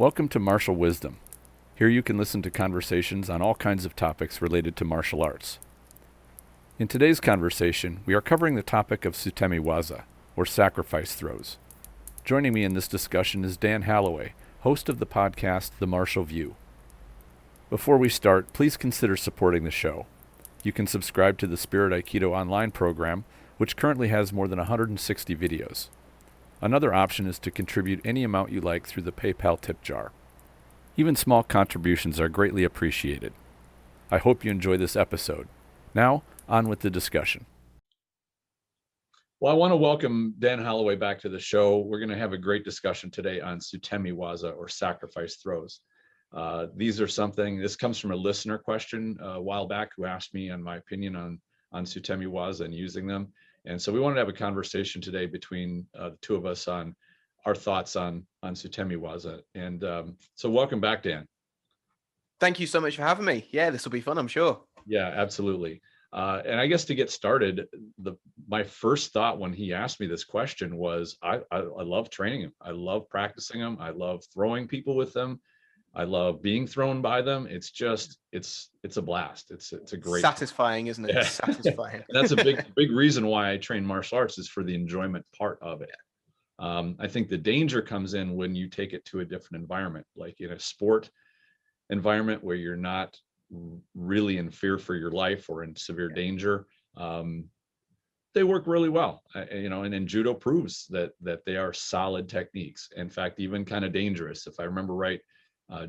Welcome to Martial Wisdom. Here you can listen to conversations on all kinds of topics related to martial arts. In today's conversation, we are covering the topic of Sutemiwaza, or sacrifice throws. Joining me in this discussion is Dan Holloway, host of the podcast The Martial View. Before we start, please consider supporting the show. You can subscribe to the Spirit Aikido online program, which currently has more than 160 videos. Another option is to contribute any amount you like through the PayPal tip jar. Even small contributions are greatly appreciated. I hope you enjoy this episode. Now, on with the discussion. Well, I want to welcome Dan Holloway back to the show. We're going to have a great discussion today on Sutemiwaza, or sacrifice throws. This comes from a listener question a while back who asked me on my opinion on Sutemiwaza and using them. And so we wanted to have a conversation today between the two of us on our thoughts on Sutemiwaza. And so welcome back, Dan. Thank you so much for having me. Yeah, this will be fun, I'm sure. Yeah, absolutely. And I guess to get started, my first thought when he asked me this question was, I love training them. I love practicing them. I love throwing people with them. I love being thrown by them. It's a blast. It's a great, satisfying, isn't it? Yeah. It's satisfying. That's a big reason why I train martial arts, is for the enjoyment part of it. I think the danger comes in when you take it to a different environment, like in a sport environment where you're not really in fear for your life or in severe danger. They work really well, and then judo proves that they are solid techniques. In fact, even kind of dangerous. If I remember right,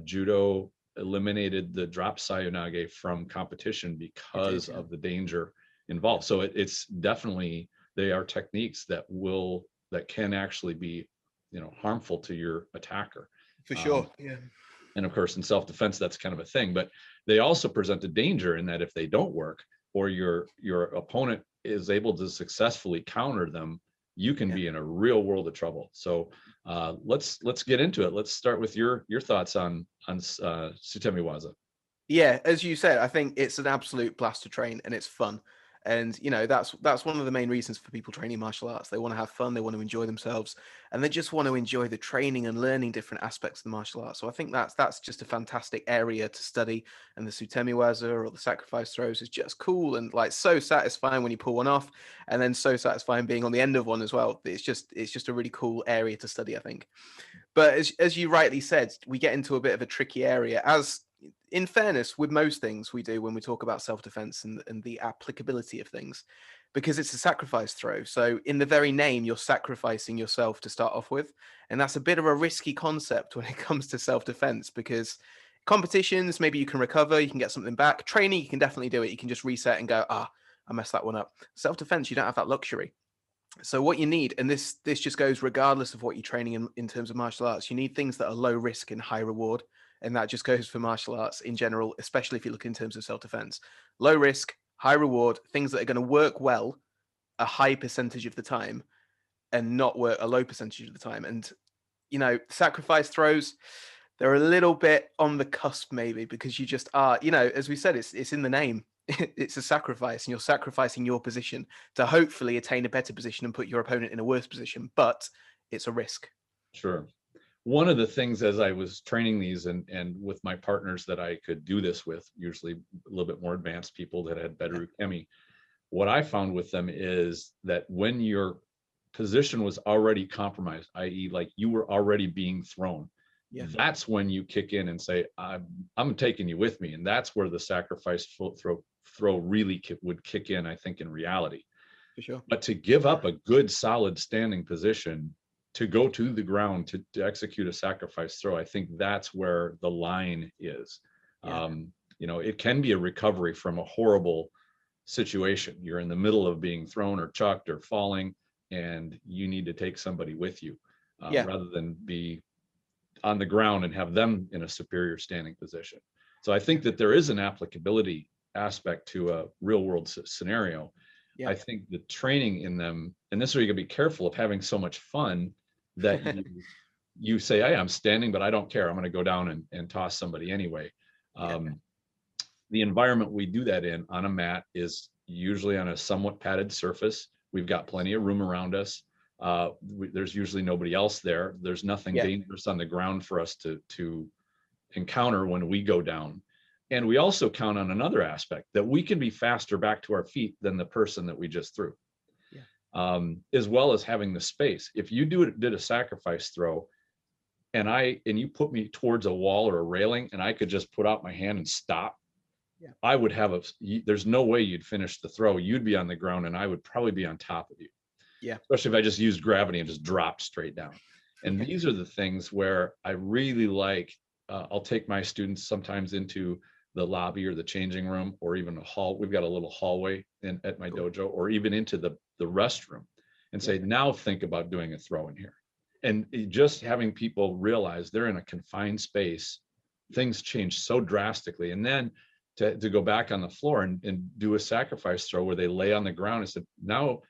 judo eliminated the drop sayonage from competition because of the danger involved. So it's definitely, they are techniques that can actually be, harmful to your attacker. For sure. Yeah. And of course, in self-defense, that's kind of a thing, but they also present a danger in that if they don't work, or your opponent is able to successfully counter them, you can be in a real world of trouble. So let's get into it. Let's start with your thoughts on Sutemiwaza. Yeah, as you said, I think it's an absolute blast to train, and it's fun. And that's one of the main reasons for people training martial arts. They want to have fun, they want to enjoy themselves, and they just want to enjoy the training and learning different aspects of the martial arts. So I think that's just a fantastic area to study. And the Sutemiwaza, or the sacrifice throws, is just cool and like so satisfying when you pull one off, and then so satisfying being on the end of one as well. It's just a really cool area to study, I think. But as you rightly said, we get into a bit of a tricky area, as in fairness, with most things we do when we talk about self-defense and the applicability of things, because it's a sacrifice throw. So in the very name, you're sacrificing yourself to start off with. And that's a bit of a risky concept when it comes to self-defense, because competitions, maybe you can recover, you can get something back. Training, you can definitely do it. You can just reset and go, I messed that one up. Self-defense, you don't have that luxury. So what you need, and this just goes regardless of what you're training in terms of martial arts, you need things that are low risk and high reward. And that just goes for martial arts in general, especially if you look in terms of self-defense. Low risk, high reward, things that are going to work well a high percentage of the time and not work a low percentage of the time. And, sacrifice throws, they're a little bit on the cusp maybe, because you just are, as we said, it's in the name. It's a sacrifice, and you're sacrificing your position to hopefully attain a better position and put your opponent in a worse position, but it's a risk. Sure. One of the things, as I was training these and with my partners that I could do this with, usually a little bit more advanced people that had better ukemi, what I found with them is that when your position was already compromised, i.e. like you were already being thrown, that's when you kick in and say, I'm taking you with me. And that's where the sacrifice throw really would kick in, I think, in reality. For sure. But to give up a good, solid standing position to go to the ground to execute a sacrifice throw, I think that's where the line is. It can be a recovery from a horrible situation. You're in the middle of being thrown or chucked or falling, and you need to take somebody with you rather than be on the ground and have them in a superior standing position. So I think that there is an applicability aspect to a real world scenario. I think the training in them, and this is where you gotta be careful of having so much fun that you say, hey, I'm standing, but I don't care. I'm going to go down and toss somebody anyway. The environment we do that in on a mat is usually on a somewhat padded surface. We've got plenty of room around us. There's usually nobody else there. There's nothing dangerous on the ground for us to encounter when we go down. And we also count on another aspect, that we can be faster back to our feet than the person that we just threw. As well as having the space. If you did a sacrifice throw and you put me towards a wall or a railing and I could just put out my hand and stop, I would have there's no way you'd finish the throw. You'd be on the ground and I would probably be on top of you. Especially if I just used gravity and just dropped straight down. And these are the things where I really like, I'll take my students sometimes into the lobby or the changing room, or even a hall. We've got a little hallway at my dojo, or even into the restroom, and say, now think about doing a throw in here. And just having people realize they're in a confined space, things change so drastically. And then to go back on the floor and do a sacrifice throw where they lay on the ground and said, now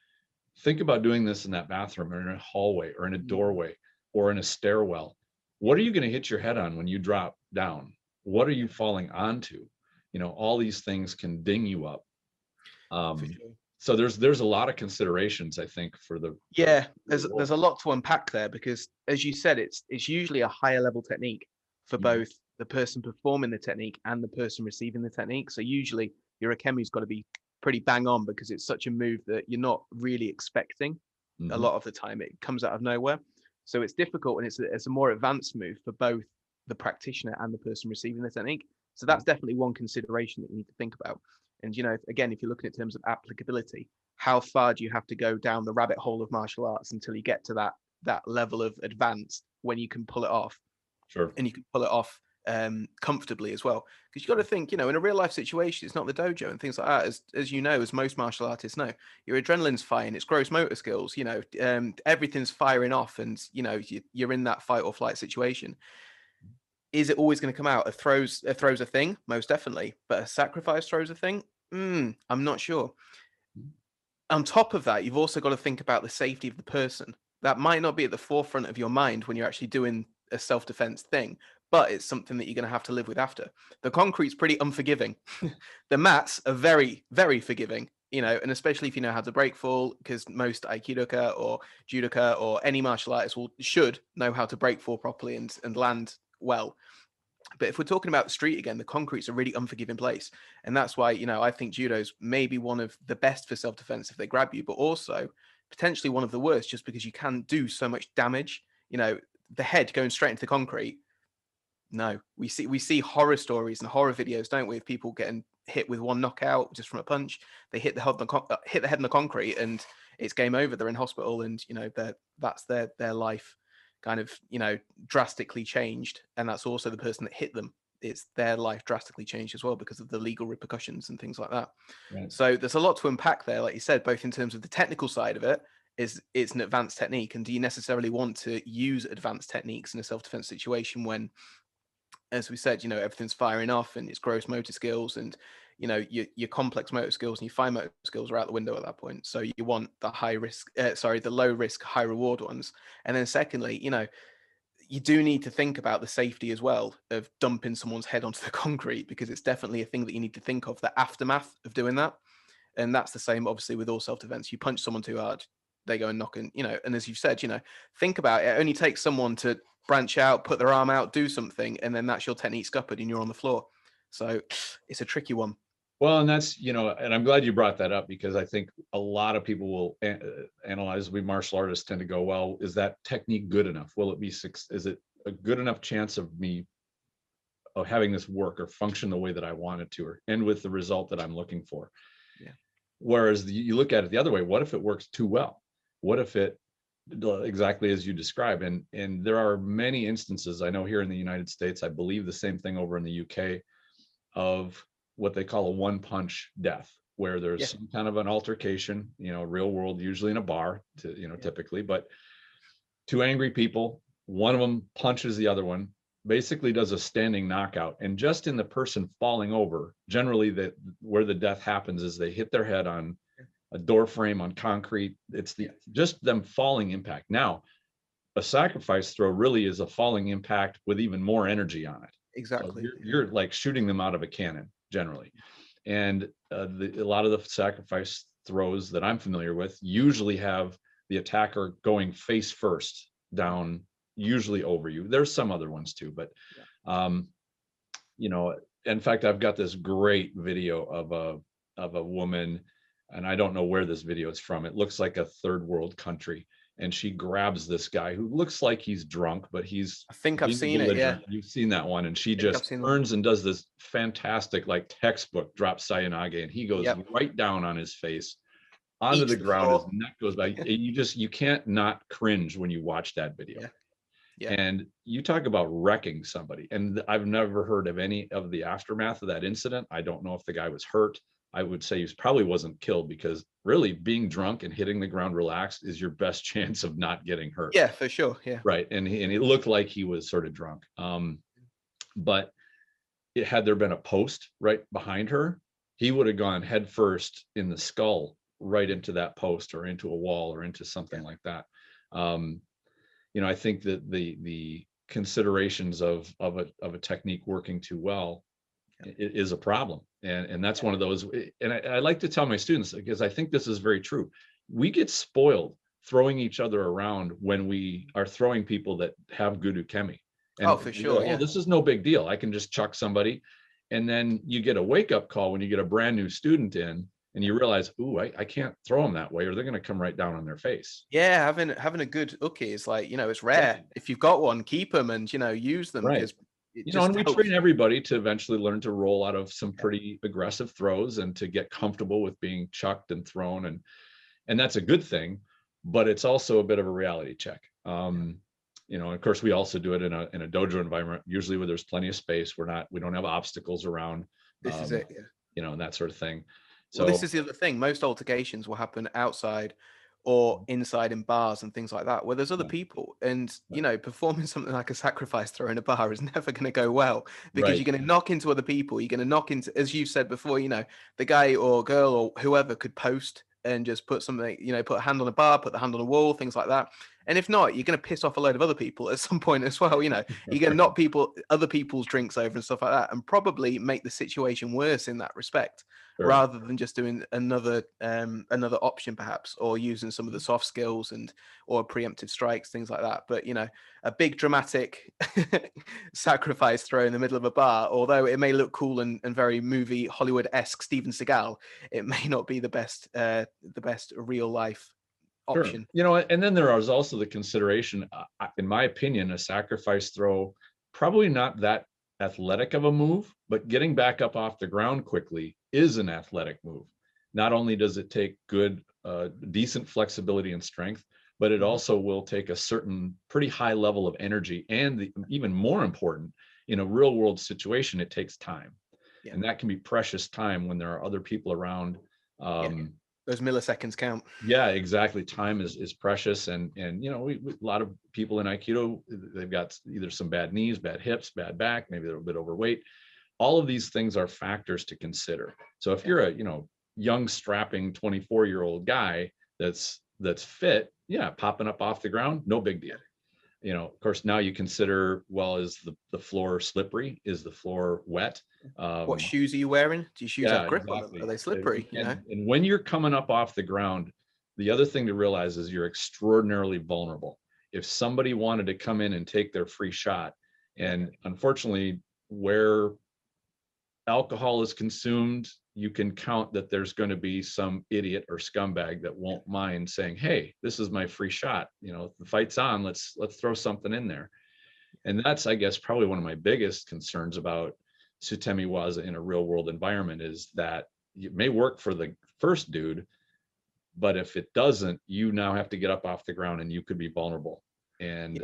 think about doing this in that bathroom, or in a hallway, or in a doorway, or in a stairwell. What are you going to hit your head on when you drop down? What are you falling onto? All these things can ding you up. So there's a lot of considerations, I think, for the there's a lot to unpack there, because as you said, it's usually a higher level technique for both the person performing the technique and the person receiving the technique. So usually your akemi's got to be pretty bang on, because it's such a move that you're not really expecting. A lot of the time it comes out of nowhere, so it's difficult, and it's a more advanced move for both the practitioner and the person receiving the technique. So that's definitely one consideration that you need to think about. And again, if you're looking at terms of applicability, how far do you have to go down the rabbit hole of martial arts until you get to that level of advanced when you can pull it off? And you can pull it off comfortably as well, because you got to think, in a real life situation, it's not the dojo and things like that, as you know, as most martial artists know, your adrenaline's firing, it's gross motor skills, everything's firing off, and you're in that fight or flight situation. Is it always going to come out? A throw's a thing, most definitely, but a sacrifice throw's a thing. I'm not sure. On top of that, you've also got to think about the safety of the person. That might not be at the forefront of your mind when you're actually doing a self-defense thing, but it's something that you're going to have to live with after. The concrete's pretty unforgiving. The mats are very, very forgiving, and especially if you know how to break fall, because most Aikidoka or Judoka or any martial artist should know how to break fall properly and land well. But if we're talking about the street again, the concrete's a really unforgiving place. And that's why, I think judo's maybe one of the best for self-defense if they grab you, but also potentially one of the worst, just because you can do so much damage. The head going straight into the concrete. No, we see horror stories and horror videos, don't we, of people getting hit with one knockout just from a punch. They hit the head in the concrete and it's game over. They're in hospital, and that's their life kind of drastically changed. And that's also the person that hit them, it's their life drastically changed as well because of the legal repercussions and things like that. So there's a lot to unpack there, like you said, both in terms of the technical side of it, it's an advanced technique, and do you necessarily want to use advanced techniques in a self-defense situation when, as we said, everything's firing off and it's gross motor skills, and your complex motor skills and your fine motor skills are out the window at that point. So you want the low risk, high reward ones. And then secondly, you do need to think about the safety as well of dumping someone's head onto the concrete, because it's definitely a thing that you need to think of, the aftermath of doing that. And that's the same, obviously, with all self-defense. You punch someone too hard, they go and knock, and and as you've said, think about it. It only takes someone to branch out, put their arm out, do something, and then that's your technique scuppered and you're on the floor. So it's a tricky one. Well, and that's, and I'm glad you brought that up, because I think a lot of people will analyze, we martial artists tend to go, well, is that technique good enough? Will it be, is it a good enough chance of me of having this work or function the way that I want it to, or end with the result that I'm looking for? Whereas you look at it the other way, what if it works too well? What if it, exactly as you describe, and there are many instances, I know here in the United States, I believe the same thing over in the UK, of what they call a one punch death, where there's some kind of an altercation, real world, usually in a bar, typically, but two angry people, one of them punches the other one, basically does a standing knockout, and just in the person falling over, generally where the death happens is they hit their head on a door frame on concrete. It's just them falling impact. Now, a sacrifice throw really is a falling impact with even more energy on it. Exactly. So you're like shooting them out of a cannon generally. And a lot of the sacrifice throws that I'm familiar with usually have the attacker going face first down, usually over you. There's some other ones too, but you know, in fact, I've got this great video of a woman, and I don't know where this video is from. It looks like a third world country, and she grabs this guy who looks like he's drunk, but he's I think I've being seen it. Yeah, belligerent. You've seen that one, and she I think I've just seen that. turns and does this fantastic, like textbook drop Sayanage, and he goes Yep. right down on his face onto Eats the the ground. His floor. neck goes by. You can't not cringe when you watch that video. Yeah. Yeah. And you talk about wrecking somebody. And I've never heard of any of the aftermath of that incident. I don't know if the guy was hurt. I would say he probably wasn't killed, because really being drunk and hitting the ground relaxed is your best chance of not getting hurt. Yeah, for sure. Yeah. Right. And it looked like he was sort of drunk. But had there been a post right behind her, he would have gone head first in the skull right into that post or into a wall or into something like that. You know, I think that the considerations of a technique working too well is a problem, and that's one of those. And I like to tell my students, because I think this is very true. We get spoiled throwing each other around when we are throwing people that have good ukemi. And Oh, for sure. Yeah. this is no big deal. I can just chuck somebody, and then you get a wake up call when you get a brand new student in, and you realize, ooh, I can't throw them that way, or they're going to come right down on their face. Yeah, having a good uki is like, you know, it's rare. Right. If you've got one, keep them and, you know, use them, Right. because it You know, just and we helps. train everybody to eventually learn to roll out of some pretty aggressive throws and to get comfortable with being chucked and thrown, and that's a good thing, but it's also a bit of a reality check. You know, of course, we also do it in a dojo environment, usually where there's plenty of space. We don't have obstacles around. This is it. Yeah. You know, and that sort of thing. So Well, this is the other thing. Most altercations will happen outside or inside in bars and things like that, where there's other people. And, you know, performing something like a sacrifice throw in a bar is never going to go well, because you're going to knock into other people. You're going to knock into, as you said before, you know, the guy or girl or whoever could post and just put something, you know, put a hand on a bar, put the hand on a wall, things like that. And if not, you're going to piss off a load of other people at some point as well. You know, you're going to knock other people's drinks over and stuff like that, and probably make the situation worse in that respect, rather than just doing another option perhaps, or using some of the soft skills or preemptive strikes, things like that. But, you know, a big dramatic sacrifice throw in the middle of a bar, although it may look cool and very movie Hollywood-esque Steven Seagal, it may not be the best real life option. You know, and then there is also the consideration, in my opinion, a sacrifice throw, probably not that athletic of a move, but getting back up off the ground quickly is an athletic move. Not only does it take good, decent flexibility and strength, but it also will take a certain pretty high level of energy. And even more important, in a real world situation, it takes time. Yeah. And that can be precious time when there are other people around. Those milliseconds count. Yeah, exactly. Time is precious. And you know, a lot of people in Aikido, they've got either some bad knees, bad hips, bad back, maybe they're a bit overweight. All of these things are factors to consider. So if you're a, you know, young, strapping 24-year-old guy that's fit, yeah, popping up off the ground, no big deal. You know, of course, now you consider, well, is the floor slippery? Is the floor wet? What shoes are you wearing? Do your shoes have grip on them? Are they slippery? And when you're coming up off the ground, the other thing to realize is you're extraordinarily vulnerable. If somebody wanted to come in and take their free shot, and unfortunately, where alcohol is consumed, you can count that there's going to be some idiot or scumbag that won't mind saying, hey, this is my free shot. You know, the fight's on, let's throw something in there. And that's, I guess, probably one of my biggest concerns about Sutemiwaza in a real world environment, is that it may work for the first dude, but if it doesn't, you now have to get up off the ground and you could be vulnerable. And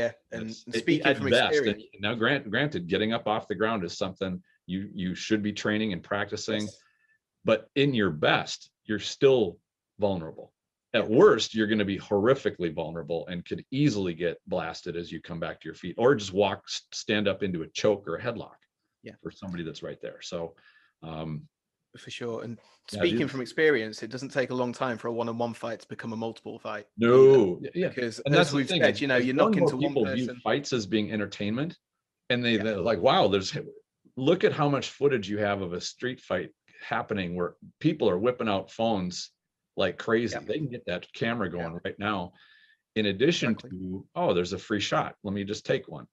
speaking from experience, now granted, getting up off the ground is something you should be training and practicing. Yes. But in your best, you're still vulnerable. At worst, you're going to be horrifically vulnerable and could easily get blasted as you come back to your feet, or just stand up into a choke or a headlock for somebody that's right there. So, for sure. And speaking from experience, it doesn't take a long time for a one-on-one fight to become a multiple fight. No, because and as we've said, you know, you're knocking into one person. View fights as being entertainment, and they're like, wow, look at how much footage you have of a street fight happening where people are whipping out phones like crazy. They can get that camera going right now. in addition Exactly. to, oh, there's a free shot, let me just take one.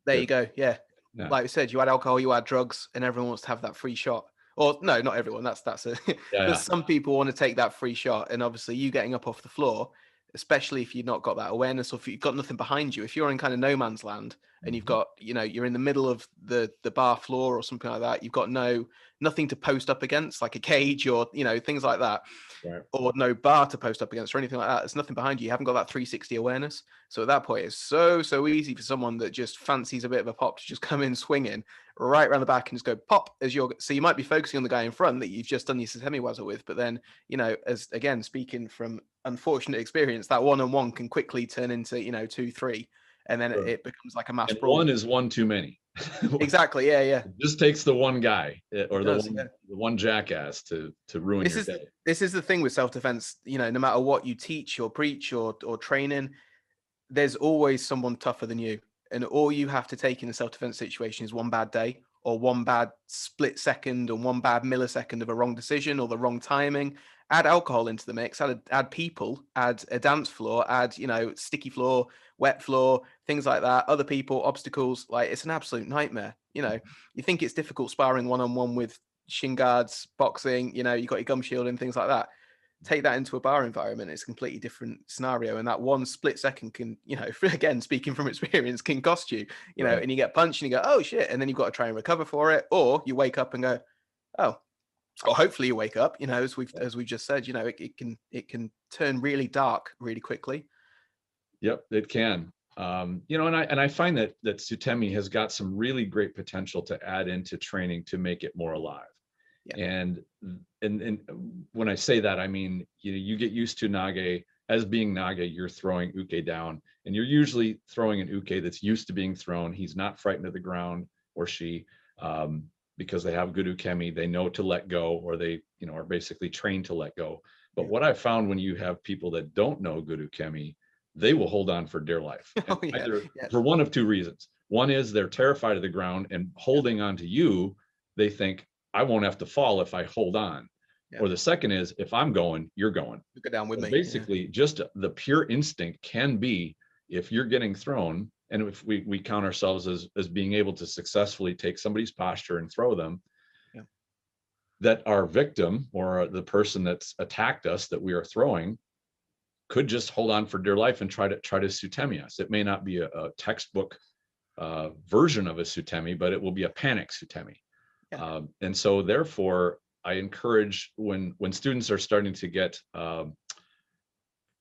There you If, go. Yeah. yeah, Like I said, you add alcohol, you add drugs, and everyone wants to have that free shot. Or no, not everyone. That's a yeah, but yeah, some people want to take that free shot. And obviously you getting up off the floor, especially if you've not got that awareness or if you've got nothing behind you, if you're in kind of no man's land and you've mhm, got, you're in the middle of the bar floor or something like that, you've got nothing to post up against, like a cage or things like that, right, or no bar to post up against or anything like that. There's nothing behind you. You haven't got that 360 awareness. So at that point, it's so easy for someone that just fancies a bit of a pop to just come in swinging right around the back and just go pop as you're. So you might be focusing on the guy in front that you've just done your Sutemiwaza with, but then as again speaking from unfortunate experience, that one-on-one can quickly turn into 2-3, and then sure. it becomes like a mass And brawl. one is one too many. Exactly. Yeah. Yeah. It just takes the one guy, It or does. Yeah. the one jackass to ruin This your is day. this is the thing with self-defense. No matter what you teach or preach or training, there's always someone tougher than you. And all you have to take in a self-defense situation is one bad day or one bad split second or one bad millisecond of a wrong decision or the wrong timing. Add alcohol into the mix, add people, add a dance floor, add, sticky floor, wet floor, things like that, other people, obstacles. Like it's an absolute nightmare. You think it's difficult sparring one-on-one with shin guards, boxing, you got your gum shield and things like that. Take that into a bar environment, it's a completely different scenario. And that one split second can, again, speaking from experience, can cost you, Right. and you get punched and you go, oh shit. And then you've got to try and recover for it. Or you wake up and go, oh, or hopefully you wake up, as we've just said, it can turn really dark really quickly. Yep, it can. And I find that Sutemi has got some really great potential to add into training to make it more alive. Yeah. And when I say that, I mean, you get used to Nage. As being Nage, you're throwing uke down, and you're usually throwing an uke that's used to being thrown. He's not frightened of the ground, or she, because they have good ukemi. They know to let go, or they are basically trained to let go. But Yeah. what I found, when you have people that don't know good ukemi, they will hold on for dear life. And Oh yeah. either Yeah. for one of two reasons. One is they're terrified of the ground, and Yeah. holding on to you, they think, I won't have to fall if I hold on. Yeah. Or the second is, if I'm going, you're going. You go down with So me. Yeah. basically, just the pure instinct can be, if you're getting thrown, and if we count ourselves as being able to successfully take somebody's posture and throw them, Yeah. that our victim, or the person that's attacked us that we are throwing, could just hold on for dear life and try to sutemi us. It may not be a textbook version of a sutemi, but it will be a panic sutemi. Yeah. And so therefore, I encourage, when students are starting to get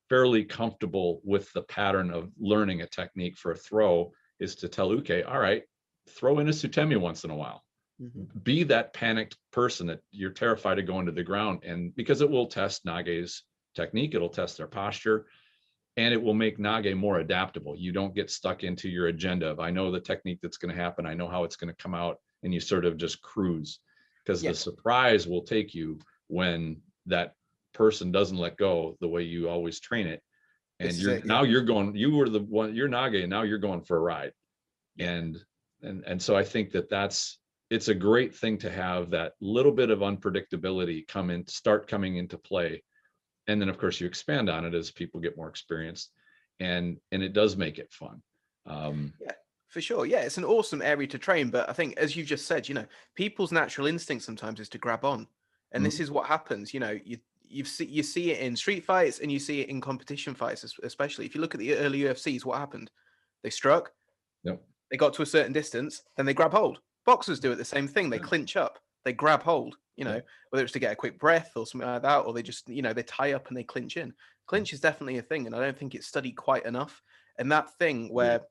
fairly comfortable with the pattern of learning a technique for a throw, is to tell uke, all right, throw in a sutemi once in a while. Mm-hmm. Be that panicked person that you're terrified of going to the ground, and because it will test Nage's technique, it'll test their posture, and it will make Nage more adaptable. You don't get stuck into your agenda of, I know the technique that's going to happen, I know how it's going to come out, and you sort of just cruise, because Yeah. the surprise will take you when that person doesn't let go the way you always train it. And This is it. Yeah. you're going, you were the one, you're Nage, and now you're going for a ride. Yeah. And so I think it's a great thing to have that little bit of unpredictability start coming into play. And then of course you expand on it as people get more experienced, and it does make it fun. Yeah, for sure. Yeah, it's an awesome area to train. But I think, as you just said, people's natural instinct sometimes is to grab on, and this Mhm. is what happens. You see it in street fights and you see it in competition fights, especially if you look at the early UFCs. What happened? They struck. Yep. They got to a certain distance, then they grab hold. Boxers do it the same thing. They Yeah. clinch up. They grab hold. Yeah. Whether it's to get a quick breath or something like that, or they just they tie up and they clinch in. Mhm. Clinch is definitely a thing, and I don't think it's studied quite enough. And that thing Agreed. where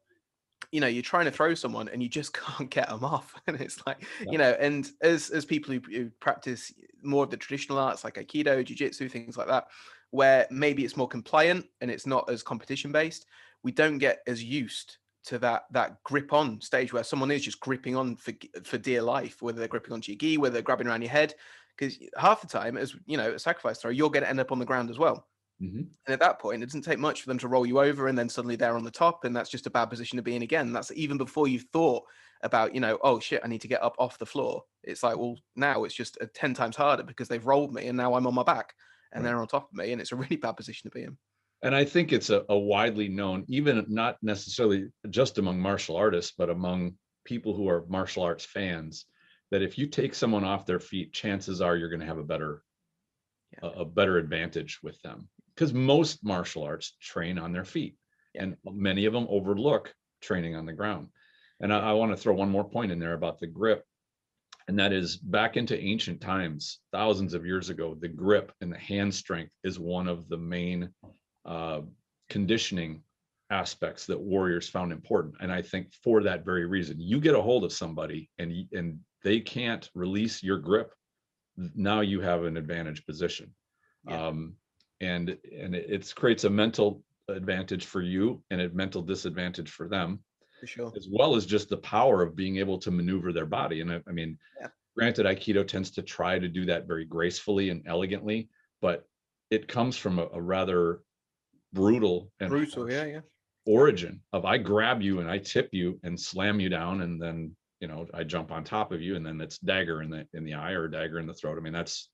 you're trying to throw someone and you just can't get them off, and it's like Yeah. and as people who practice more of the traditional arts like aikido, jiu-jitsu, things like that, where maybe it's more compliant and it's not as competition based, we don't get as used to that grip on stage where someone is just gripping on for dear life, whether they're gripping onto your gi, whether they're grabbing around your head, because half the time, as a sacrifice throw, you're going to end up on the ground as well. Mhm. And at that point, it doesn't take much for them to roll you over, and then suddenly they're on the top, and that's just a bad position to be in again. That's even before you've thought about, oh shit, I need to get up off the floor. It's like, well, now it's just 10 times harder because they've rolled me, and now I'm on my back, and Right. they're on top of me, and it's a really bad position to be in. And I think it's a widely known, even not necessarily just among martial artists, but among people who are martial arts fans, that if you take someone off their feet, chances are you're going to have a better advantage with them, because most martial arts train on their feet, and many of them overlook training on the ground. And I want to throw one more point in there about the grip, and that is, back into ancient times, thousands of years ago, the grip and the hand strength is one of the main conditioning aspects that warriors found important. And I think for that very reason, you get a hold of somebody and they can't release your grip, now you have an advantage position. And it creates a mental advantage for you and a mental disadvantage for them, For sure. as well as just the power of being able to maneuver their body. And I mean, granted, Aikido tends to try to do that very gracefully and elegantly, but it comes from a rather brutal and origin of, I grab you and I tip you and slam you down, and then, you know, I jump on top of you, and then it's dagger in the eye or dagger in the throat. I mean, that's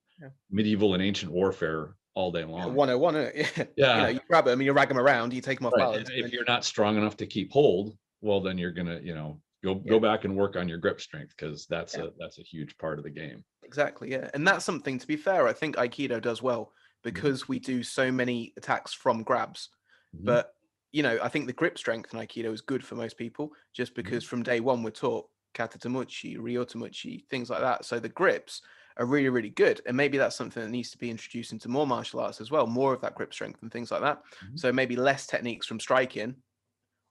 medieval and ancient warfare all day long. 101. Yeah. You know, you grab them, you rag them around, you take them off balance. And if you're not strong enough to keep hold, well, then you're gonna, you know, go back and work on your grip strength, because that's a huge part of the game. Exactly. Yeah. And that's something, to be fair, I think Aikido does well, because we do so many attacks from grabs. But, you know, I think the grip strength in Aikido is good for most people, just because from day one we're taught kata tamuchi, ryo tamuchi, things like that. So the grips are really, really good. And maybe that's something that needs to be introduced into more martial arts as well, more of that grip strength and things like that. So maybe less techniques from striking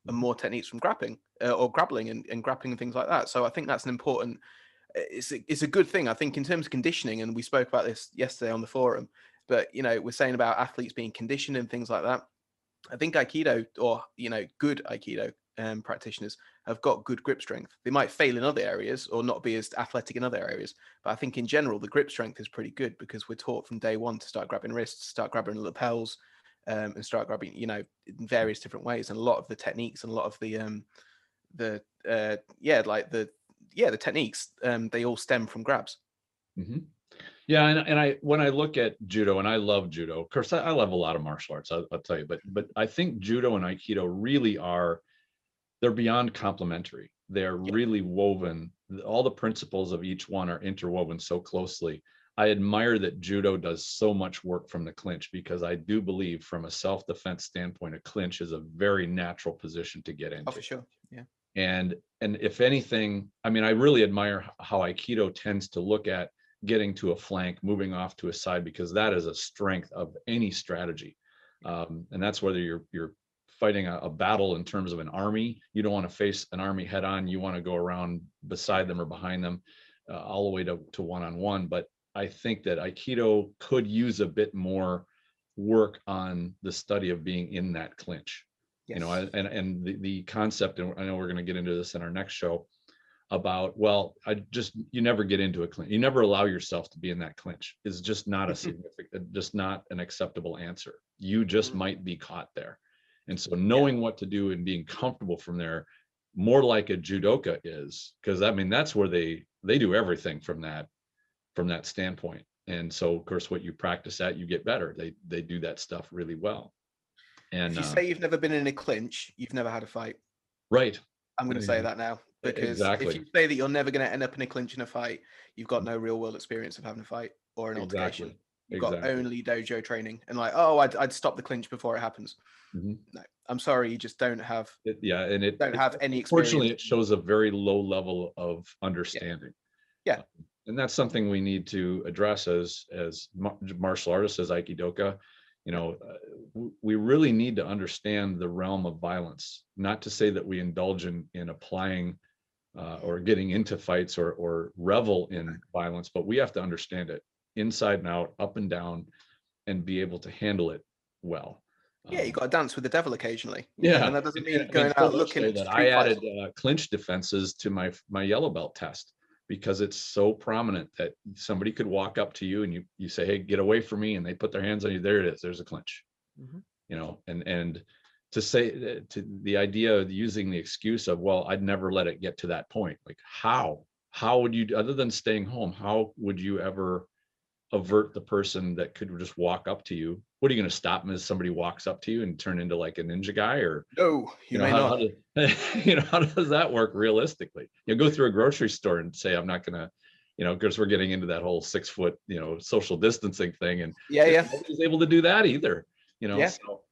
and more techniques from grappling or grappling and grappling and things like that. So I think that's an important, it's a good thing. I think in terms of conditioning, and we spoke about this yesterday on the forum, but, you know, we're saying about athletes being conditioned and things like that. I think Aikido, or, you know, good Aikido practitioners have got good grip strength. They might fail in other areas or not be as athletic in other areas, but I think in general the grip strength is pretty good, because we're taught from day one to start grabbing wrists, start grabbing lapels, and start grabbing, you know, in various different ways. And a lot of the techniques and a lot of the techniques, they all stem from grabs. Yeah, and when I look at judo, and I love judo, of course, I love a lot of martial arts, I'll tell you, but I think judo and Aikido really they're beyond complementary. They're really woven. All the principles of each one are interwoven so closely. I admire that judo does so much work from the clinch, because I do believe from a self-defense standpoint, a clinch is a very natural position to get into. Oh, for sure. Yeah. And if anything, I mean, I really admire how Aikido tends to look at getting to a flank, moving off to a side, because that is a strength of any strategy. And that's whether you're fighting a battle in terms of an army. You don't want to face an army head on. You want to go around beside them or behind them, all the way to one-on-one. But I think that Aikido could use a bit more work on the study of being in that clinch. You know, and the concept, and I know we're going to get into this in our next show, about, well, you never get into a clinch. You never allow yourself to be in that clinch. Is just not a significant, just not an acceptable answer. You just might be caught there. And so knowing what to do and being comfortable from there, more like a judoka is, because I mean, that's where they do everything from that standpoint. And so of course, what you practice at, you get better. They do that stuff really well. And if you say you've never been in a clinch, you've never had a fight. Right. I'm going to say that now, because if you say that you're never going to end up in a clinch in a fight, you've got no real world experience of having a fight or an altercation. You've got only dojo training, and like, oh, I'd stop the clinch before it happens. No, I'm sorry, you just don't have. Don't have any experience. Fortunately, it shows a very low level of understanding. Yeah. And that's something we need to address as martial artists, as Aikidoka. You know, we really need to understand the realm of violence. Not to say that we indulge in applying or getting into fights or revel in violence, but we have to understand it inside and out, up and down, and be able to handle it well. Yeah, you got to dance with the devil occasionally. Yeah, and that doesn't mean going out looking at that. I added clinch defenses to my yellow belt test, because it's so prominent that somebody could walk up to you and you say, hey, get away from me, and they put their hands on you. There it is. There's a clinch. You know, and to say, to the idea of using the excuse of, well, I'd never let it get to that point. Like, how would you, other than staying home, how would you ever avert the person that could just walk up to you. What are you going to stop them as somebody walks up to you and turn into like a ninja guy? Or, No, you may how not. does, how does that work realistically? You go through a grocery store and say, I'm not going to, because we're getting into that whole 6 foot, social distancing thing. And Yeah. nobody's able to do that either, Yeah. so.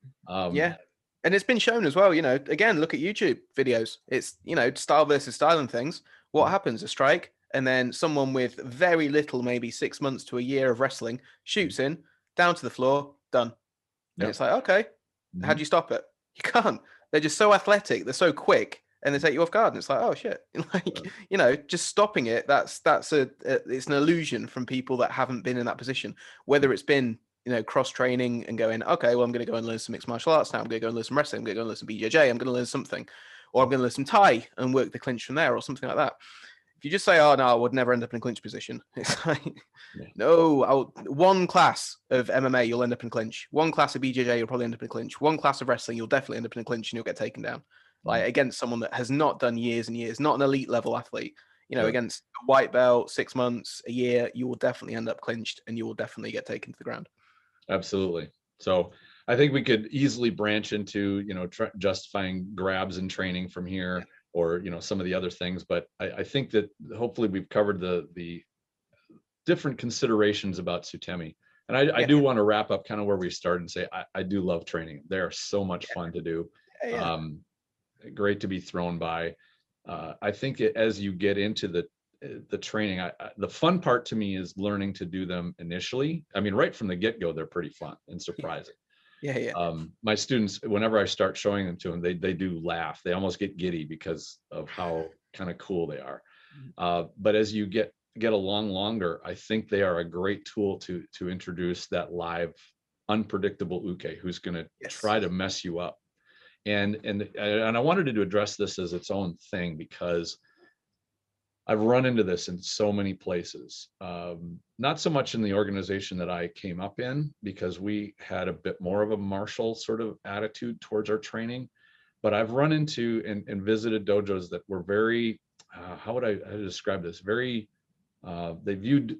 Yeah. And it's been shown as well, again, look at YouTube videos. It's, style versus style and things. What happens? A strike, and then someone with very little, maybe 6 months to a year of wrestling, shoots in, down to the floor, done. And it's like, okay, how do you stop it? You can't. They're just so athletic. They're so quick, and they take you off guard. And it's like, oh shit, just stopping it. It's an illusion from people that haven't been in that position. Whether it's been cross training and going, okay, well, I'm going to go and learn some mixed martial arts now. I'm going to go and learn some wrestling. I'm going to go and learn some BJJ. I'm going to learn something, or I'm going to learn some Thai and work the clinch from there, or something like that. If you just say, oh no, I would never end up in a clinch position, it's like, no, one class of MMA, you'll end up in clinch. One class of BJJ, you'll probably end up in a clinch. One class of wrestling, you'll definitely end up in a clinch and you'll get taken down. Like against someone that has not done years and years, not an elite level athlete, against a white belt, 6 months, a year, you will definitely end up clinched and you will definitely get taken to the ground. Absolutely. So I think we could easily branch into, justifying grabs and training from here, or, some of the other things. But I think that hopefully we've covered the different considerations about Sutemi. And I do want to wrap up kind of where we started and say, I do love training. They are so much fun to do. Great to be thrown by. I think as you get into the training, the fun part to me is learning to do them initially. I mean, right from the get-go, they're pretty fun and surprising. My students, whenever I start showing them to them, they do laugh. They almost get giddy because of how kind of cool they are. But as you get along longer, I think they are a great tool to introduce that live, unpredictable uke who's going to try to mess you up. And I wanted to address this as its own thing because I've run into this in so many places. Not so much in the organization that I came up in, because we had a bit more of a martial sort of attitude towards our training. But I've run into and visited dojos that were very, how would I describe this? Very, they viewed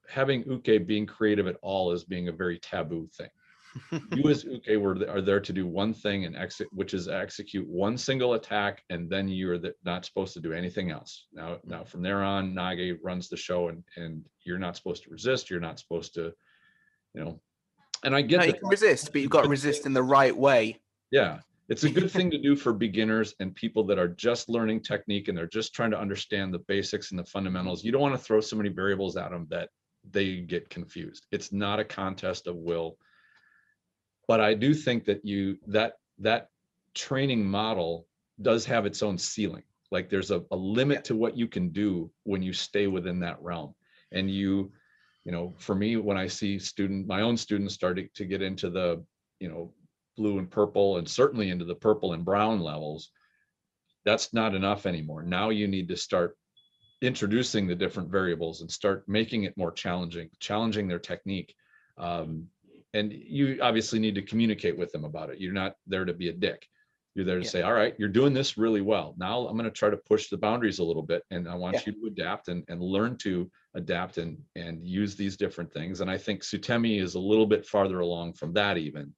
having uke, being creative at all, as being a very taboo thing. You as uke are there to do one thing and which is execute one single attack, and then you're not supposed to do anything else. Now from there on, Nage runs the show, and you're not supposed to resist. You're not supposed to, and I get that. You can resist, but you've got to resist in the right way. Yeah, it's a good thing to do for beginners and people that are just learning technique and they're just trying to understand the basics and the fundamentals. You don't want to throw so many variables at them that they get confused. It's not a contest of will. But I do think that that training model does have its own ceiling. Like there's a limit to what you can do when you stay within that realm. And for me, when I see my own students starting to get into the, blue and purple, and certainly into the purple and brown levels, that's not enough anymore. Now you need to start introducing the different variables and start making it more challenging their technique. And you obviously need to communicate with them about it. You're not there to be a dick. You're there to say, all right, you're doing this really well. Now I'm going to try to push the boundaries a little bit. And I want you to adapt and learn to adapt and use these different things. And I think Sutemi is a little bit farther along from that even.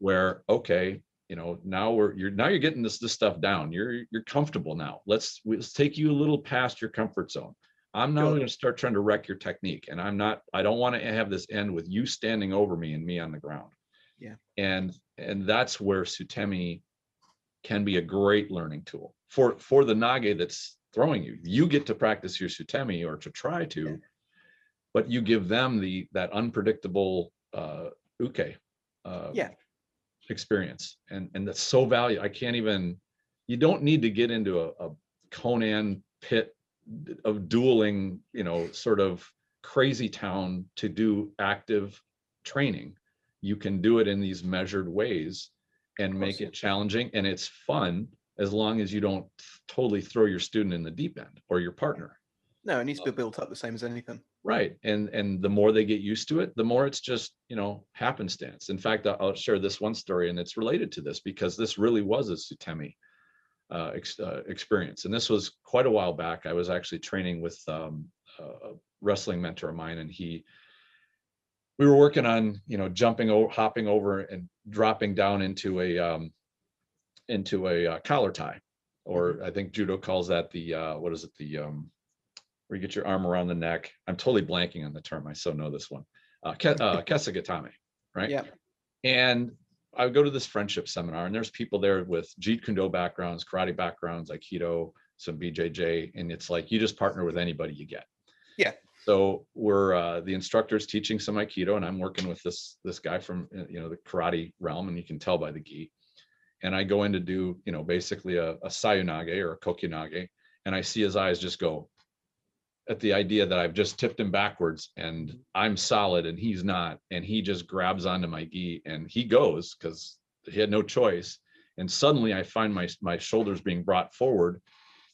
Where, okay, now you're getting this stuff down. You're comfortable now. Let's take you a little past your comfort zone. I'm now going to start trying to wreck your technique. And I don't want to have this end with you standing over me and me on the ground. And that's where Sutemi can be a great learning tool for the Nage that's throwing you. You get to practice your Sutemi, or to try to, but you give them that unpredictable uke experience. And that's so valuable. You don't need to get into a Conan pit of dueling, sort of crazy town to do active training. You can do it in these measured ways and make it challenging, and it's fun, as long as you don't totally throw your student in the deep end, or your partner. No, it needs to be built up the same as anything. Right. And the more they get used to it, the more it's just, happenstance. In fact, I'll share this one story, and it's related to this, because this really was a Sutemi experience. And this was quite a while back. I was actually training with a wrestling mentor of mine, and he we were working on, jumping over, hopping over, and dropping down into a collar tie, or I think judo calls that the what is it, the where you get your arm around the neck. I'm totally blanking on the term. I so know this one. Kesagatame, right? Yeah. And I would go to this friendship seminar, and there's people there with Jeet Kune Do backgrounds, karate backgrounds, Aikido, some BJJ, and it's like you just partner with anybody you get. Yeah. So we're the instructor's teaching some Aikido, and I'm working with this guy from the karate realm, and you can tell by the gi. And I go in to do basically a sayonage or a kokyunage, and I see his eyes just go at the idea that I've just tipped him backwards and I'm solid and he's not, and he just grabs onto my gi and he goes because he had no choice. And suddenly I find my shoulders being brought forward.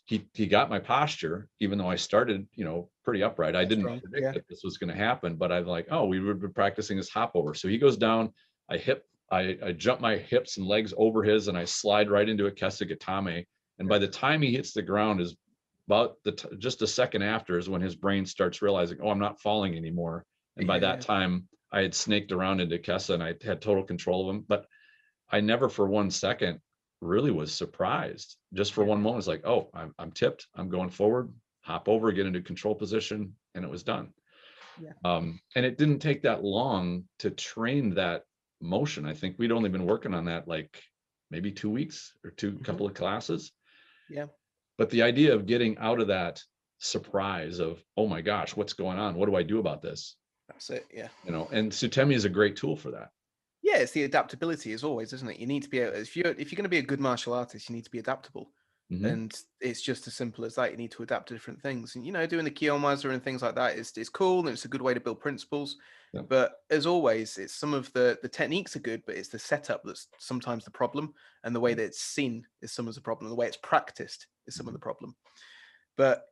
He got my posture, even though I started, pretty upright. I didn't predict that this was going to happen, but I'm like, oh, we would be practicing this hop over. So he goes down, I jump my hips and legs over his, and I slide right into a kesagatame. And by the time he hits the ground is about just a second after is when his brain starts realizing, oh, I'm not falling anymore. And by that time I had snaked around into Kesa and I had total control of him. But I never for 1 second really was surprised. Just for one moment, it's like, oh, I'm tipped, I'm going forward, hop over, get into control position, and it was done. And it didn't take that long to train that motion. I think we'd only been working on that like maybe 2 weeks or couple of classes. Yeah. But the idea of getting out of that surprise of, oh my gosh, what's going on? What do I do about this? That's it. Yeah. And Sutemi is a great tool for that. Yeah, it's the adaptability as always, isn't it? You need to be able, if you're going to be a good martial artist, you need to be adaptable. And it's just as simple as that. You need to adapt to different things. And doing the jiyu-waza and things like that is cool, and it's a good way to build principles. Yeah. But as always, it's some of the techniques are good, but it's the setup that's sometimes the problem, and the way that it's seen is some of the problem. The way it's practiced is some of the problem. But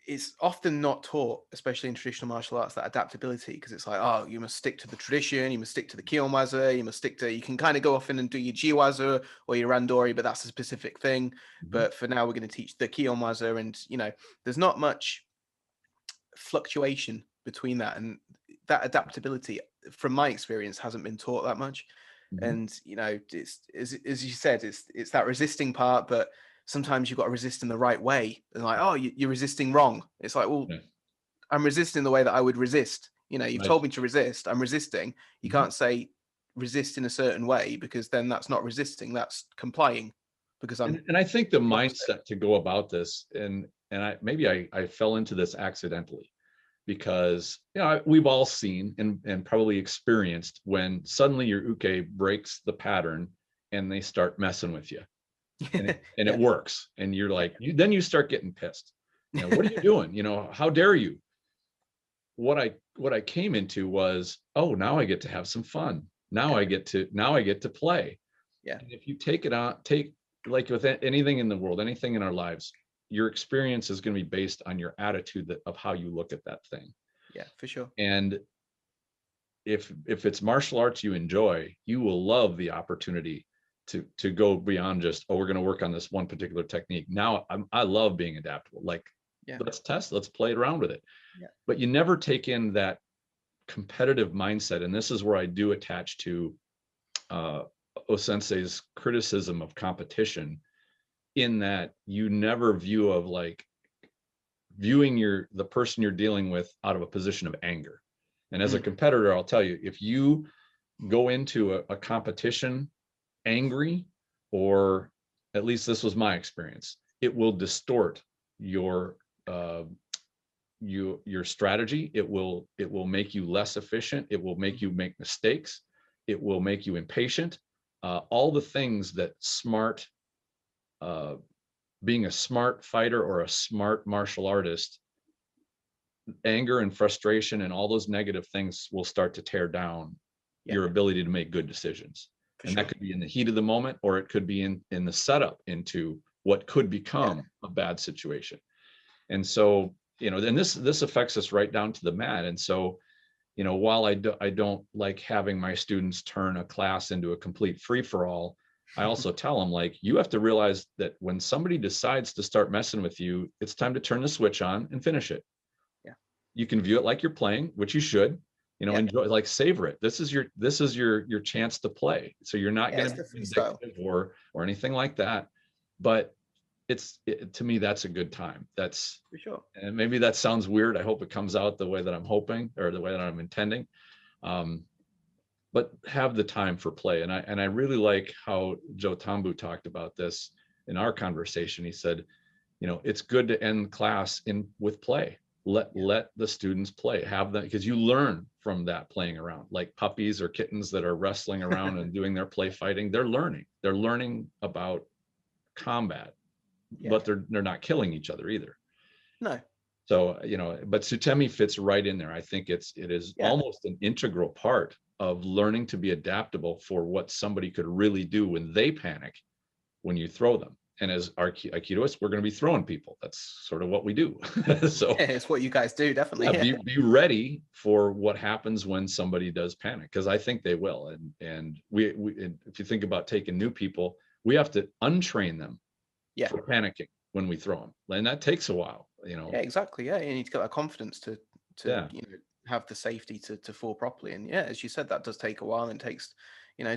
it's often not taught, especially in traditional martial arts, that adaptability, because it's like, oh, you must stick to the tradition, you must stick to the jiyu-waza, you can kind of go off in and do your jiyu-waza or your randori, but that's a specific thing. But for now, we're going to teach the jiyu-waza, and there's not much fluctuation between that, and that adaptability, from my experience, hasn't been taught that much. And it's as you said, it's that resisting part, but sometimes you've got to resist in the right way. And like, oh, you're resisting wrong. It's like, well, I'm resisting the way that I would resist. You've told me to resist. I'm resisting. You can't say resist in a certain way, because then that's not resisting. That's complying. Because and I think the mindset to go about this, and I fell into this accidentally, because we've all seen and probably experienced when suddenly your uke breaks the pattern and they start messing with you. And it works, and you're like, then you start getting pissed. What are you doing? How dare you? What I came into was, oh, now I get to have some fun. Now I get to play. Yeah. And if you take like with anything in the world, anything in our lives, your experience is going to be based on your attitude of how you look at that thing. Yeah, for sure. And if it's martial arts you enjoy, you will love the opportunity to go beyond just, oh, we're going to work on this one particular technique. Now I love being adaptable. Like, let's test, let's play around with it. Yeah. But you never take in that competitive mindset. And this is where I do attach to O-sensei's criticism of competition, in that you never viewing the person you're dealing with out of a position of anger. And as a competitor, I'll tell you, if you go into a competition angry, or at least this was my experience, it will distort your strategy. It will make you less efficient. It will make you make mistakes. It will make you impatient. All the things that being a smart fighter or a smart martial artist, anger and frustration and all those negative things will start to tear down your ability to make good decisions. And that could be in the heat of the moment, or it could be in the setup into what could become a bad situation. And so, then this affects us right down to the mat. And so, while I don't like having my students turn a class into a complete free-for-all, I also tell them, like, you have to realize that when somebody decides to start messing with you, it's time to turn the switch on and finish it. Yeah. You can view it like you're playing, which you should, enjoy, like, savor it. This is your chance to play. So you're not going It's to the be freestyle. vindictive or anything like that. But to me, that's a good time. For sure. And maybe that sounds weird. I hope it comes out the way that I'm hoping, or the way that I'm intending. But have the time for play. And I really like how Joe Tambu talked about this in our conversation. He said, it's good to end class with play. Let the students play, have them, because you learn from that playing around, like puppies or kittens that are wrestling around and doing their play fighting. They're learning about combat, but they're not killing each other either. No. So, but Sutemi fits right in there. I think it is almost an integral part of learning to be adaptable for what somebody could really do when they panic, when you throw them. And as Aikidoists, we're going to be throwing people. That's sort of what we do. So it's what you guys do, definitely. be ready for what happens when somebody does panic, because I think they will. And we if you think about taking new people, we have to untrain them for panicking when we throw them, and that takes a while. Yeah, exactly. Yeah, you need to get that confidence to have the safety to fall properly. And as you said, that does take a while, and it takes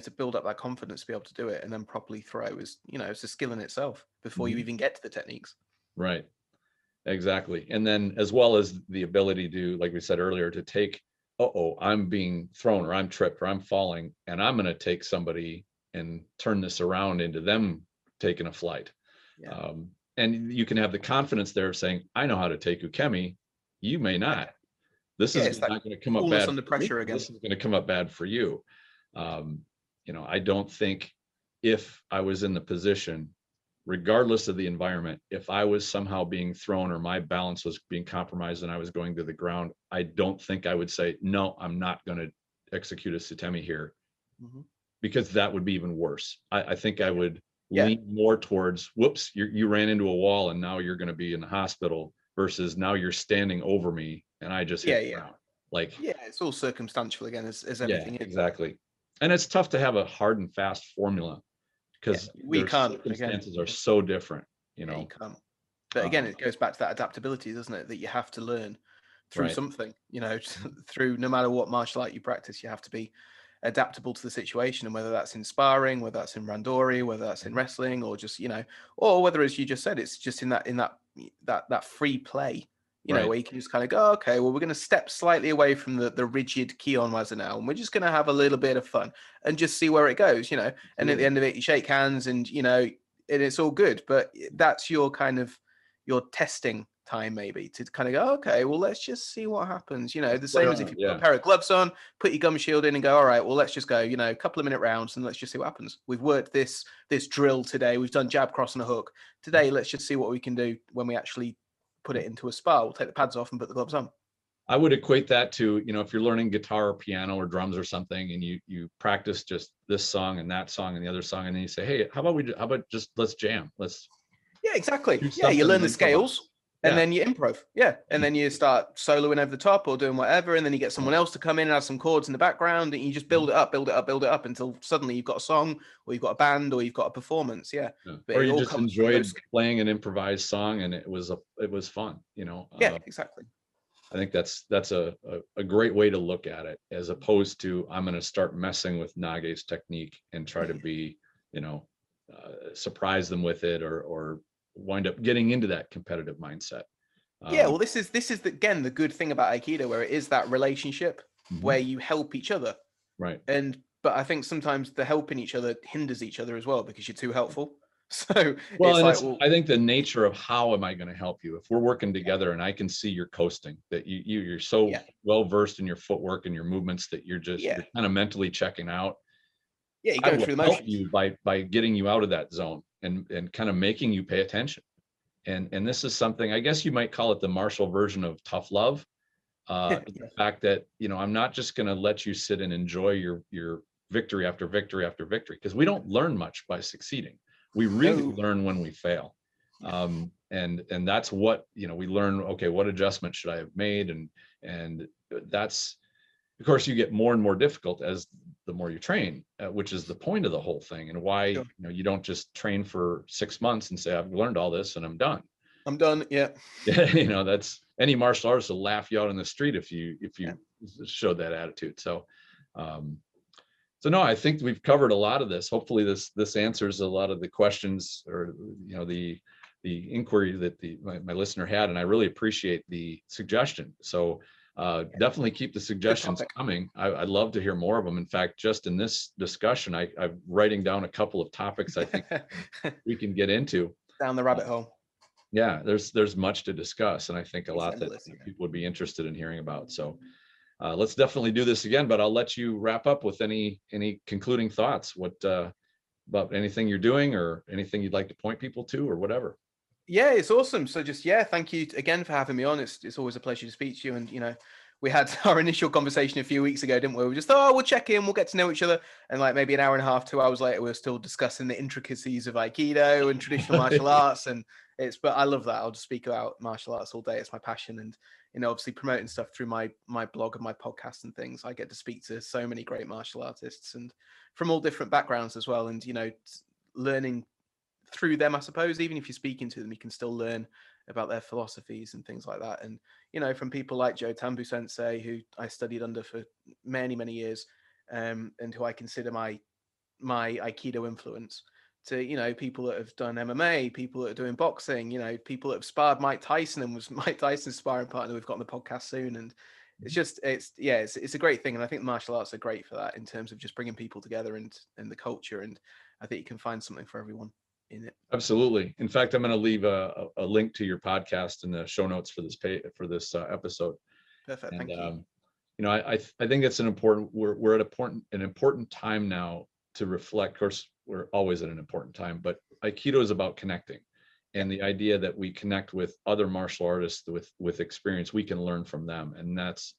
to build up that confidence to be able to do it and then properly throw is it's a skill in itself before you even get to the techniques. Right. Exactly. And then, as well as the ability to, like we said earlier, to take, I'm being thrown, or I'm tripped, or I'm falling, and I'm going to take somebody and turn this around into them taking a flight. And you can have the confidence there of saying, I know how to take ukemi. You may not. This is not going to come up bad under pressure again. This is going to come up bad for you. I don't think, if I was in the position, regardless of the environment, if I was somehow being thrown or my balance was being compromised and I was going to the ground, I don't think I would say, no, I'm not going to execute a Sutemi here, because that would be even worse. I think I would lean more towards, whoops, you ran into a wall and now you're going to be in the hospital, versus now you're standing over me and I just hit the ground. Like, it's all circumstantial again, as everything is. Exactly. And it's tough to have a hard and fast formula, because circumstances are so different, you can't. But again, it goes back to that adaptability, doesn't it? That you have to learn through something, through no matter what martial art you practice, you have to be adaptable to the situation. And whether that's in sparring, whether that's in randori, whether that's in wrestling, or just, or whether, as you just said, it's just in that free play, where you can just kind of go, okay, well, we're going to step slightly away from the rigid jiyu-waza now, and we're just going to have a little bit of fun and just see where it goes, and at the end of it, you shake hands and, and it's all good. But that's your kind of your testing time, maybe, to kind of go, okay, well, let's just see what happens. The same as if you put a pair of gloves on, put your gum shield in and go, all right, well, let's just go, a couple of minute rounds and let's just see what happens. We've worked this drill today. We've done jab, cross, and a hook. Today, let's just see what we can do when we actually put it into a spar. We'll take the pads off and put the gloves on. I would equate that to, if you're learning guitar or piano or drums or something, and you practice just this song and that song and the other song, and then you say, hey, how about just let's jam. Exactly. You learn the scales. And then you improv, and then you start soloing over the top or doing whatever, and then you get someone else to come in and have some chords in the background, and you just build it up until suddenly you've got a song, or you've got a band, or you've got a performance, But or you just enjoyed playing an improvised song, and it was fun, exactly. I think that's a great way to look at it, as opposed to, I'm going to start messing with Nage's technique and try to be, surprise them with it, or wind up getting into that competitive mindset. Well, this is again the good thing about Aikido, where it is that relationship where you help each other, right? But I think sometimes the helping each other hinders each other as well, because you're too helpful. So I think the nature of, how am I going to help you if we're working together and I can see you're coasting, that you're so well versed in your footwork and your movements that you're just you're kind of mentally checking out. You're going through the motions. Help you by getting you out of that zone and kind of making you pay attention. And this is something, I guess you might call it the martial version of tough love. The fact that, I'm not just going to let you sit and enjoy your victory after victory after victory, because we don't learn much by succeeding. We really learn when we fail. And that's what, we learn, okay, what adjustment should I have made? And that's, of course, you get more and more difficult as the more you train, which is the point of the whole thing, and why you don't just train for 6 months and say, I've learned all this and I'm done. I'm done. Yeah. Yeah, that's any martial artist will laugh you out in the street if you Yeah. showed that attitude. So, um, no, I think we've covered a lot of this. Hopefully, this answers a lot of the questions or the inquiry that my listener had, and I really appreciate the suggestion. So definitely keep the suggestions coming. I'd love to hear more of them. In fact, just in this discussion, I'm writing down a couple of topics I think we can get into. Down the rabbit hole. Yeah, there's much to discuss, and I think a lot that endless, people would be interested in hearing about. So let's definitely do this again, but I'll let you wrap up with any concluding thoughts. What about anything you're doing or anything you'd like to point people to or whatever? Yeah, it's awesome. So just, thank you again for having me on. It's always a pleasure to speak to you. And, we had our initial conversation a few weeks ago, didn't we? We just thought, we'll check in, we'll get to know each other. And like maybe an hour and a half, 2 hours later, we were still discussing the intricacies of Aikido and traditional martial arts. And but I love that. I'll just speak about martial arts all day. It's my passion. And, obviously promoting stuff through my blog and my podcast and things. I get to speak to so many great martial artists and from all different backgrounds as well. And, learning through them, I suppose, even if you're speaking to them, you can still learn about their philosophies and things like that. And, from people like Joe Tambu Sensei, who I studied under for many, many years, and who I consider my Aikido influence, to, people that have done MMA, people that are doing boxing, people that have sparred Mike Tyson and was Mike Tyson's sparring partner we've got on the podcast soon. And it's just, it's a great thing. And I think martial arts are great for that in terms of just bringing people together and the culture. And I think you can find something for everyone in it. Absolutely. In fact, I'm going to leave a link to your podcast in the show notes for this episode. Perfect. And, Thank you. I think it's we're at an important time now to reflect. Of course, we're always at an important time, but Aikido is about connecting, and the idea that we connect with other martial artists with experience, we can learn from them, and that's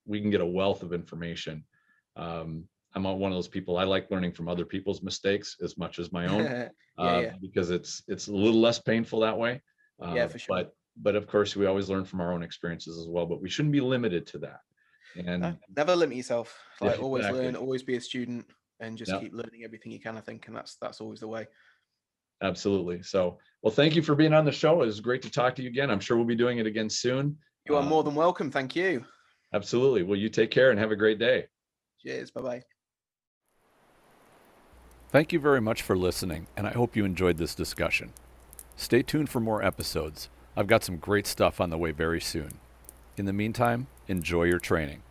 we can get a wealth of information. I'm one of those people. I like learning from other people's mistakes as much as my own, because it's a little less painful that way. For sure. But of course, we always learn from our own experiences as well. But we shouldn't be limited to that. And never limit yourself. Like always exactly. learn, always be a student, and just keep learning everything you can. I think, and that's always the way. Absolutely. So, well, thank you for being on the show. It was great to talk to you again. I'm sure we'll be doing it again soon. You are more than welcome. Thank you. Absolutely. Well, you take care and have a great day. Cheers. Bye-bye. Thank you very much for listening, and I hope you enjoyed this discussion. Stay tuned for more episodes. I've got some great stuff on the way very soon. In the meantime, enjoy your training.